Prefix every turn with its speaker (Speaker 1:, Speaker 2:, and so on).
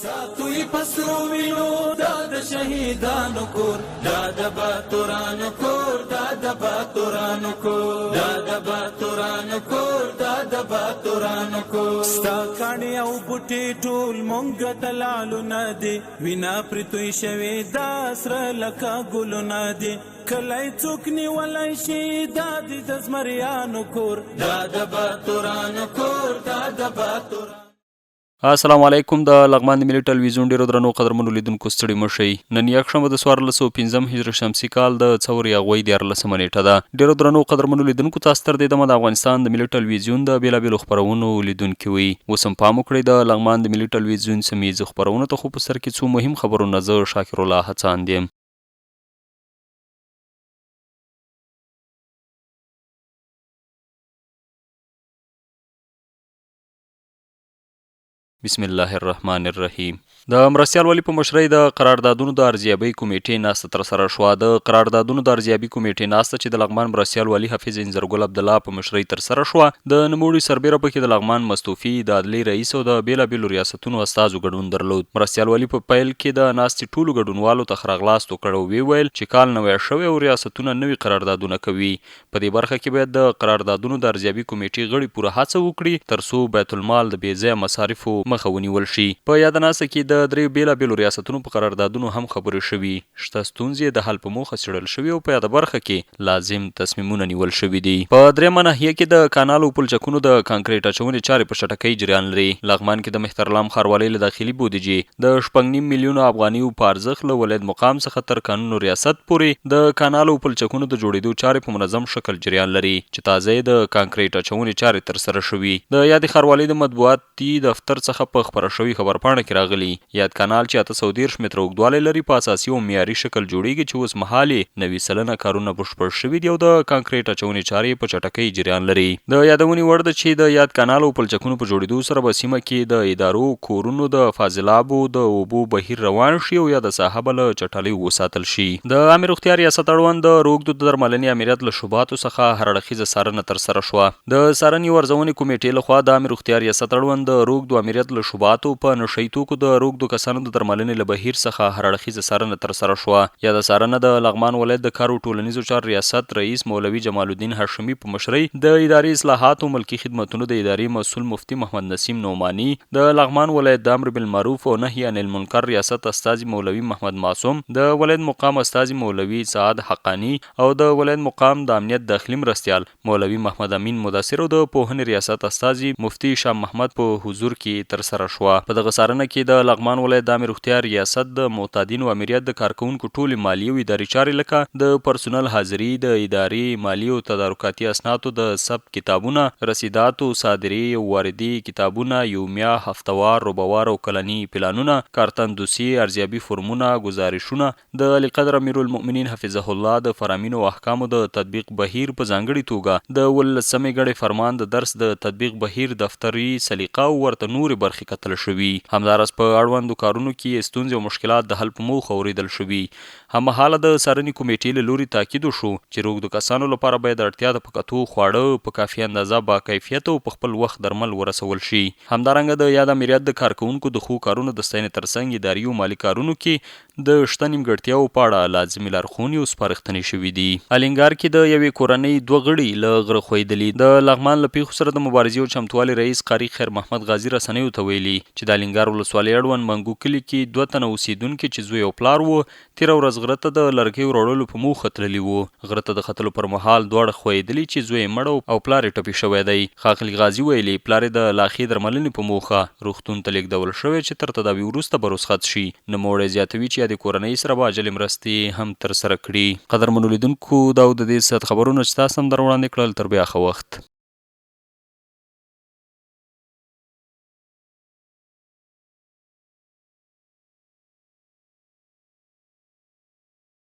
Speaker 1: ساتوی پسرو وینو دا د شهیدانو کور، دا د باتورانو کور، دا د باتورانو کور، دا د باتورانو کور، دا د باتورانو کور. ستا کاڼي او بوټي ټول مونږ ته لالونه دي، وینا پرې توی شوې دا سره لکه ګلونه دي. کلی څوک نیولی شي دا د زمریانو کور، دا د باتورانو کور، دا د باتورانو.
Speaker 2: السلام علیکم. د لغمان د ملي ټلویزیون ډیرو درنو قدرمنو لیدونکو ستړي مه شئ. نن یکشنبه د 1405 هجري شمسي کال د څلور یاغوی 14 نیټه ده. ډیرو درنو قدرمنو لیدونکو تاسو تر دې دمه د افغانستان د ملي ټلویزیون د بیلابیلو خپرونو لیدونکي وي. اوس هم پام وکړئ د لغمان د ملي ټلویزیون سیمه خپرونو ته، خو په سر کې څو مهم خبرونه زه شاکر الله هڅاند یم. بسم الله الرحمن الرحیم. د مرستیال والي په مشرۍ د قراردادونو د ارزیابۍ کمیټې ناسته ترسره شوه. د قراردادونو د ارزیابۍ کمیټې ناسته چې د لغمان مرستیال والي حافظ انځرګل عبدالله په مشرۍ ترسره شوه، د نوموړي سربیره پکې د لغمان مستوفي، د عدلي رئیس او د بیلابیلو ریاستونو استازو ګډون درلود. مرستیال والي په پیل کې د ناستې ټولو ګډونوالو ته ښه راغلاست وکړ او ویل چې کال نوی شوی او ریاستونه نوي قراردادونه کوي. په دې برخه کې باید د قراردادونو د ارزیابۍ کمیټې غړي پوره هڅه وکړي ترڅو بیت المال د بې ځایه مصارفو مخه ونیول شي. په یاده ناسته کې د درې بیلابیلو ریاستونو په قراردادونو هم خبرې شوي. شته ستونزې د حل په موخه څېړل شوي او په یاده برخه کې لازم تصمیمونه نیول شوي دي. په درېیمه ناحیه کې د کانالو پلچکونو د کانکریټ اچونې چارې په چټکۍ جریان لري. لغمان کې د مهترلام ښاروالۍ له داخلي بودیجې د 6.5 میلیونو افغانیو په ارزښت له ولایت مقام څخه تر قانون ریاست پورې د کانالو پلچکونو د جوړېدو چارې په منظم شکل جریان لري چې تازه د کانکریټ اچونې چارې ترسره شوي. د یادې ښاروالۍ د مطبوعاتي دفتر څخه په خپره شوي خبرپاڼه کې راغلي. یاد کانال چې 830 متره اوږدوالی لري په اساسي او معیاري شکل جوړیږي چې اوس مهال 90% کارونه بشپړ شوي دي او د کانکریټ اچونې چارې په چټکۍ جریان لري. د یادونې وړ ده چې د یاد کانال او پلچکونو په جوړېدو سره به سیمه کې د ادارو، کورونو، د فاضلابو د اوبو بهیر روان شي او یا د ساحه به له چټلیو وساتل شي. د عامې روغتیا ریاست اړوند د روږدو د درملنې امریت له شبهاتو څخه هر اړخیزه څارنه ترسره شوه. د څارنې ارزونې کمیټې لخوا د عامې روغتیا ریاست اړوند د روږدو امریت له شبهاتو په نشهیي توکو د روږدو کسانو د درملنې له بهیر څخه هر اړخیزه څارنه ترسره شوه. یا د څارنه د لغمان ولایت د کار او ټولنیزو چارو ریاست رئیس مولوي جمال الدین هاشمي په مشرۍ د اداري اصلاحاتو ملکي خدمتونو د ادارې مسؤل مفتي محمد نسیم نعماني، د لغمان ولایت د امر بالمعروف او نهي عن المنکر ریاست استازي مولوي محمد معصوم، د ولایت مقام استازي مولوي سعد حقانی او د ولایت مقام د امنیت داخلي مرستیال مولوي محمد امین مدثر او د پوهنې ریاست استازي مفتي شاه محمد په حضور کې ترسره شوه. په دغه څارنه کې د لغمان ولایت د امر روغتیا ریاست د معتادینو امریت د کارکونکو ټولې مالي او اداري چارې لکه د پرسونل حاضري، د اداري، مالي او تدارکاتي اسنادو د ثبت کتابونه، رسیداتو، صادري او واردي کتابونه، یومیا، هفتوار، ربوار او کلني پلانونه، کارتندوسی، ارزیابي فرمونه، گزارشونه، د علی قدر امیرالمؤمنین حفظه الله د فرامینو او احکامو د تطبیق بهیر په ځانګړي توګه د 18 غړي فرمان د درس د تطبیق بهیر دفتري سلیقه او ورته نورې برخې کتل شوي. همداراز په اړوندو کارونو کې ستونزې او مشکلات د حل په موخه اوریدل شوي. هممهاله د څارنې کمیټې له لوري تاکید وشو چې روږدو کسانو لپاره باید اړتیا د پکتو خواړه په کافي اندازه با کیفیت او په خپل وخت درمل ورسول شي. همدارنګه د یاد امریت د کارکونکو د ښو کارونو د ستاینې ترڅنګ اداري او مالي کارونو کې د شته نیمګړتیاوو په اړه لازمي لارښوونې او سپارښتنې شوي دي. الینګار کې د یوې کورنۍ 2 غړي له غره ښویدلي. د لغمان له پیښو سره د مبارزې او چمتووالي رئیس قاري خیر محمد غازي رسنیو ته ویلي چې د الینګار ولسوالۍ اړوند منګو کلي کې 2 تنه اوسیدونکي چې زوی او پلار وو تېره ورځ غره ته د لرګیو وړلو په موخه تللي وو. غره ته د ختلو پر مهال دواړه ښویدلي چې زوی یې مړ او پلار یې ټپي شوی دی. ښاغلي غازي ویلي پلار یې د لاښې درملنې په موخه روغتون ته لیږدول شوی چې تر تداوي وروسته به رخصت شي. نوموړی زیاتوي چې د کورنۍ سره به عاجلې مرستې هم ترسره کړي. قدرمنو لیدونکو دا د دې ساعت خبرونه چې تاسو هم در وړاندې کړل. تر بیا ښه وخت.